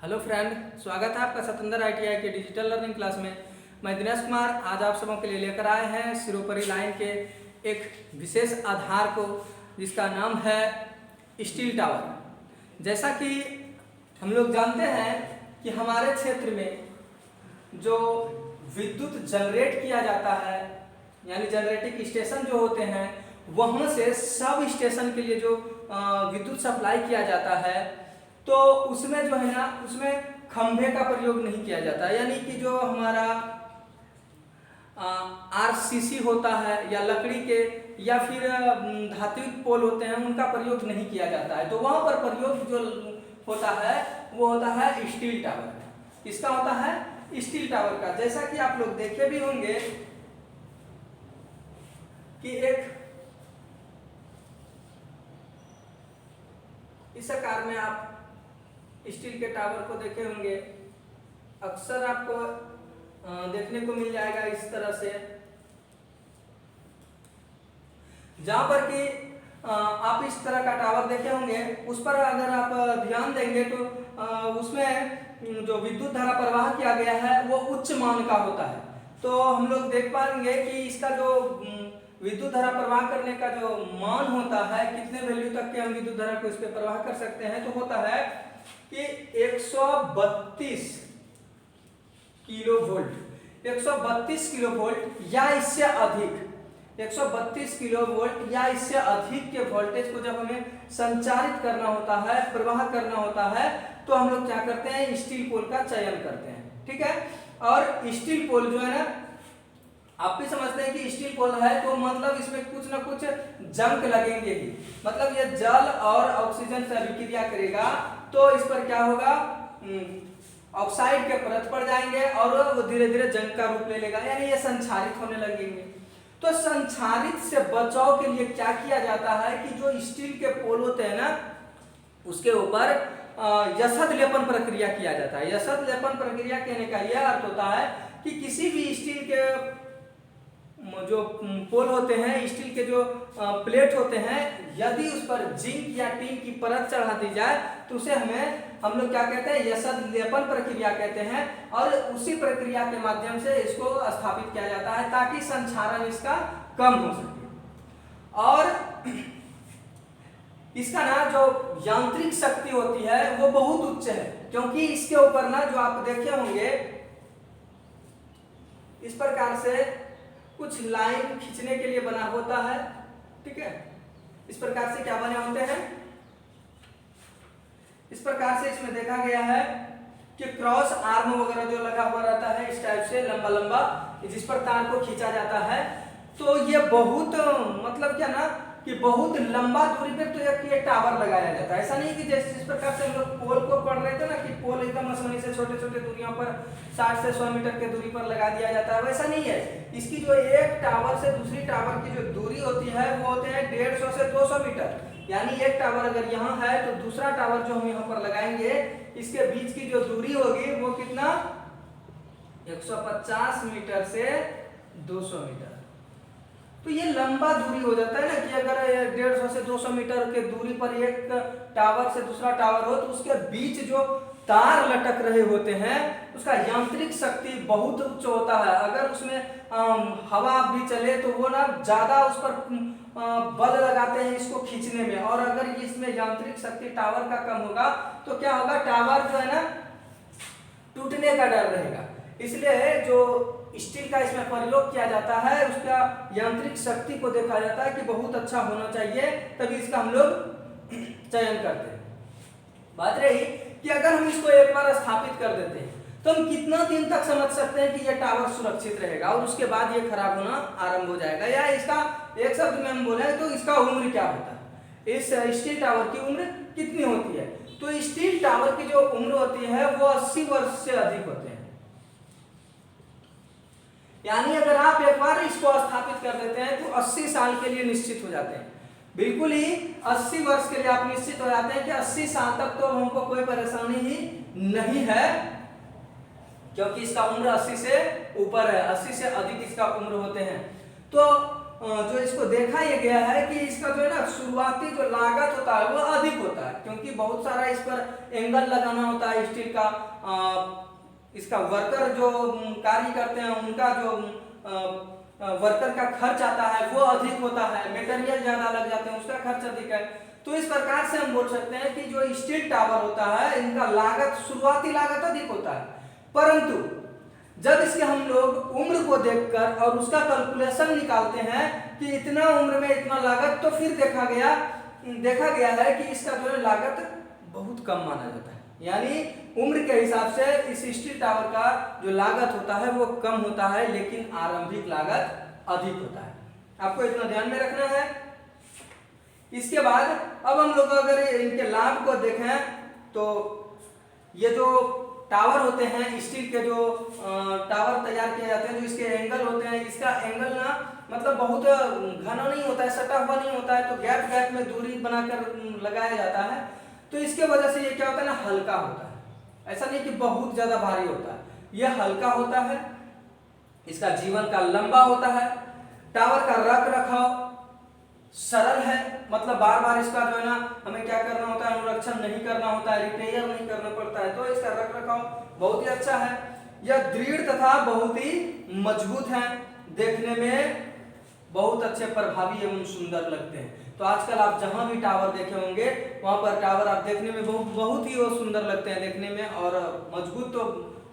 Hello friend, स्वागत है आपका सतंदर आईटीआई के डिजिटल लर्निंग क्लास में। मैं दिनेश कुमार आज आप सबों के लिए लेकर आए हैं सिरोपरी लाइन के एक विशेष आधार को, जिसका नाम है स्टील टावर। जैसा कि हम लोग जानते हैं कि हमारे क्षेत्र में जो विद्युत जनरेट किया जाता है, यानी जनरेटिंग स्टेशन जो होते हैं, वहाँ से सब स्टेशन के लिए जो विद्युत सप्लाई किया जाता है, तो उसमें जो है ना, उसमें खंभे का प्रयोग नहीं किया जाता। यानी कि जो हमारा आरसीसी होता है या लकड़ी के या फिर धात्विक पोल होते हैं, उनका प्रयोग नहीं किया जाता है। तो वहाँ पर प्रयोग जो होता है वो होता है स्टील टावर का। इसका होता है स्टील टावर का। जैसा कि आप लोग देखे भी होंगे कि एक इस आकार में आप स्टील के टावर को देखे होंगे। अक्सर आपको देखने को मिल जाएगा इस तरह से, जहां पर कि आप इस तरह का टावर देखे होंगे। उस पर अगर आप ध्यान देंगे तो उसमें जो विद्युत धारा प्रवाह किया गया है वो उच्च मान का होता है। तो हम लोग देख पाएंगे कि इसका जो विद्युत धारा प्रवाह करने का जो मान होता है, कितने वैल्यू तक के हम विद्युत धारा को इस पे प्रवाह कर सकते हैं, तो होता है कि 132 किलो वोल्ट, 132 किलो वोल्ट या इससे अधिक, 132 किलो वोल्ट या इससे अधिक के वोल्टेज को जब हमें संचारित करना होता है, प्रवाह करना होता है, तो हम लोग क्या करते हैं, स्टील पोल का चयन करते हैं। ठीक है। और स्टील पोल जो है ना, आप भी समझते हैं कि स्टील पोल है तो मतलब इसमें कुछ ना कुछ जंग लगेंगे ही, मतलब ये जल और ऑक्सीजन से अभिक्रिया करेगा, तो इस पर क्या होगा, ऑक्साइड के परत पड़ जाएंगे और वो धीरे धीरे जंग का रूप ले लेगा, यानी ये संक्षारित होने लगेंगे। तो संक्षारित से बचाव के लिए क्या किया जाता है कि जो स्टील के पोल होते हैं ना, उसके ऊपर यशद लेपन प्रक्रिया किया जाता है। यशद लेपन प्रक्रिया कहने का यह अर्थ होता है कि किसी भी स्टील के जो पोल होते हैं, स्टील के जो प्लेट होते हैं, यदि उस पर जिंक या टीन की परत चढ़ा दी जाए तो उसे हम लोग क्या कहते हैं, यशद लेपन प्रक्रिया कहते हैं। और उसी प्रक्रिया के माध्यम से इसको स्थापित किया जाता है ताकि संक्षारण इसका कम हो सके। और इसका ना जो यांत्रिक शक्ति होती है वो बहुत उच्च है, क्योंकि इसके ऊपर ना जो आप देखे होंगे इस प्रकार से कुछ लाइन खींचने के लिए बना होता है। ठीक है, इस प्रकार से क्या बने होते हैं, इस प्रकार से इसमें देखा गया है कि क्रॉस आर्म वगैरह जो लगा हुआ रहता है, इस टाइप से लंबा लंबा, जिस पर तार को खींचा जाता है। तो ये बहुत मतलब क्या ना कि बहुत लंबा दूरी पे तो एक टावर लगाया जाता है। ऐसा नहीं कि जैसे जिस प्रकार से हम लोग पोल को पढ़ रहे थे ना कि पोल एकदम आसानी से छोटे छोटे दूरियों पर 60 से 100 मीटर के दूरी पर लगा दिया जाता है, वैसा नहीं है। इसकी जो एक टावर से दूसरी टावर की जो दूरी होती है वो होते हैं 150 से 200 मीटर। यानी एक टावर अगर यहाँ है तो दूसरा टावर जो हम यहाँ पर लगाएंगे, इसके बीच की जो दूरी होगी वो कितना, 150 मीटर से 200 मीटर। तो ये लंबा दूरी हो जाता है ना कि अगर 150 से 200 मीटर के दूरी पर एक टावर से दूसरा टावर हो तो उसके बीच जो तार लटक रहे होते हैं उसका यांत्रिक शक्ति बहुत उच्च होता है। अगर उसमें हवा भी चले तो वो ना ज्यादा उस पर बल लगाते हैं इसको खींचने में, और अगर इसमें यांत्रिक शक्ति टावर का कम होगा तो क्या होगा, टावर जो है ना टूटने का डर रहेगा। इसलिए जो स्टील का इसमें प्रयोग किया जाता है उसका यांत्रिक शक्ति को देखा जाता है कि बहुत अच्छा होना चाहिए, तभी इसका हम लोग चयन करते हैं। बात रही कि अगर हम इसको एक बार स्थापित कर देते हैं तो हम कितना दिन तक समझ सकते हैं कि यह टावर सुरक्षित रहेगा और उसके बाद ये खराब होना आरंभ हो जाएगा, या इसका एक शब्द में हम बोले तो इसका उम्र क्या होता है, इस स्टील टावर की उम्र कितनी होती है। तो स्टील टावर की जो उम्र होती है वो 80 वर्ष से अधिक होते हैं। यानी अगर आप एक बार इसको स्थापित कर देते हैं तो 80 साल के लिए निश्चित हो जाते हैं, बिल्कुल ही 80 वर्ष के लिए आप निश्चित हो जाते हैं कि 80 साल तक तो हमको कोई परेशानी ही नहीं है, क्योंकि इसका उम्र 80 से ऊपर है, 80 से अधिक इसका उम्र होते हैं। तो जो इसको देखा ये गया है कि इसका जो है ना शुरुआती जो लागत होता है वो अधिक होता है, क्योंकि बहुत सारा इस पर एंगल लगाना होता है स्टील का। इसका वर्कर जो कार्य करते हैं उनका जो वर्कर का खर्च आता है वो अधिक होता है, मटेरियल ज्यादा लग जाते हैं, उसका खर्च अधिक है। तो इस प्रकार से हम बोल सकते हैं कि जो स्टील टावर होता है इनका लागत, शुरुआती लागत अधिक होता है, परंतु जब इसके हम लोग उम्र को देखकर और उसका कैलकुलेशन निकालते हैं कि इतना उम्र में इतना लागत, तो फिर देखा गया है कि इसका जो है लागत बहुत कम माना जाता है। यानी उम्र के हिसाब से इस स्टील टावर का जो लागत होता है वो कम होता है, लेकिन आरंभिक लागत अधिक होता है। आपको इतना ध्यान में रखना है। इसके बाद अब हम लोग अगर इनके लाभ को देखें तो ये जो टावर होते हैं स्टील के, जो टावर तैयार किए जाते हैं, जो इसके एंगल होते हैं, इसका एंगल ना मतलब बहुत घना नहीं होता है, सटा हुआ नहीं होता है, तो गैप गैप में दूरी बनाकर लगाया जाता है। तो इसके वजह से ये क्या होता है ना, हल्का होता है। ऐसा नहीं कि बहुत ज्यादा भारी होता है, यह हल्का होता है। इसका जीवन काल लंबा होता है। टावर का रख रखाव सरल है, मतलब बार बार इसका जो है ना हमें क्या करना होता है, अनुरक्षण नहीं करना होता है, रिपेयर नहीं करना पड़ता है, तो इसका रख रखाव बहुत ही अच्छा है। यह दृढ़ तथा बहुत ही मजबूत है, देखने में बहुत अच्छे, प्रभावी एवं सुंदर लगते हैं। तो आजकल आप जहां भी टावर देखे होंगे वहां पर टावर आप देखने में बहुत ही वो सुंदर लगते हैं देखने में, और मजबूत तो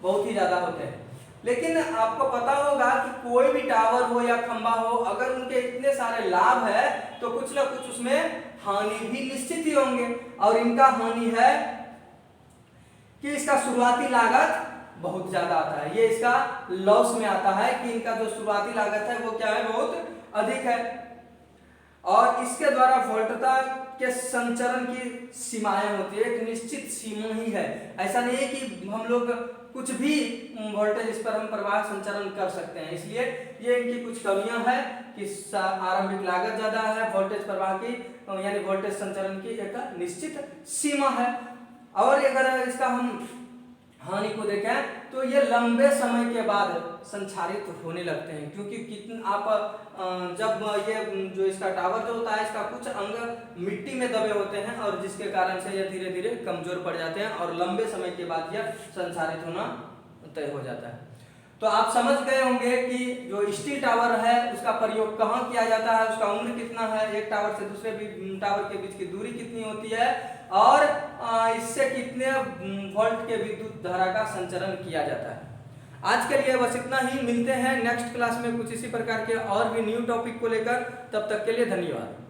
बहुत ही ज्यादा होते हैं। लेकिन आपको पता होगा कि कोई भी टावर हो या खंबा हो, अगर उनके इतने सारे लाभ है तो कुछ ना कुछ उसमें हानि भी निश्चित ही होंगे। और इनका हानि है कि इसका शुरुआती लागत बहुत ज्यादा आता है, ये इसका लॉस में आता है कि इनका जो शुरुआती लागत है वो क्या है, बहुत अधिक है। और इसके द्वारा वोल्टता के संचरण की सीमाएं होती है, एक निश्चित सीमा ही है। ऐसा नहीं है कि हम लोग कुछ भी वोल्टेज इस पर हम प्रवाह संचरण कर सकते हैं, इसलिए ये इनकी कुछ कमियां हैं कि आरंभिक लागत ज्यादा है, वोल्टेज प्रवाह की यानी वोल्टेज संचरण की एक निश्चित सीमा है। और अगर इसका हम हानि को देखें तो ये लंबे समय के बाद संचारित होने लगते हैं, क्योंकि आप जब ये जो इसका टावर जो होता है इसका कुछ अंग मिट्टी में दबे होते हैं, और जिसके कारण से ये धीरे धीरे कमजोर पड़ जाते हैं और लंबे समय के बाद यह संचारित होना तय हो जाता है। तो आप समझ गए होंगे कि जो स्टील टावर है उसका प्रयोग कहाँ किया जाता है, उसका उम्र कितना है, एक टावर से दूसरे टावर के बीच की दूरी कितनी होती है, और इससे कितने वोल्ट के विद्युत धारा का संचरण किया जाता है। आज के लिए बस इतना ही, मिलते हैं नेक्स्ट क्लास में कुछ इसी प्रकार के और भी न्यू टॉपिक को लेकर। तब तक के लिए धन्यवाद।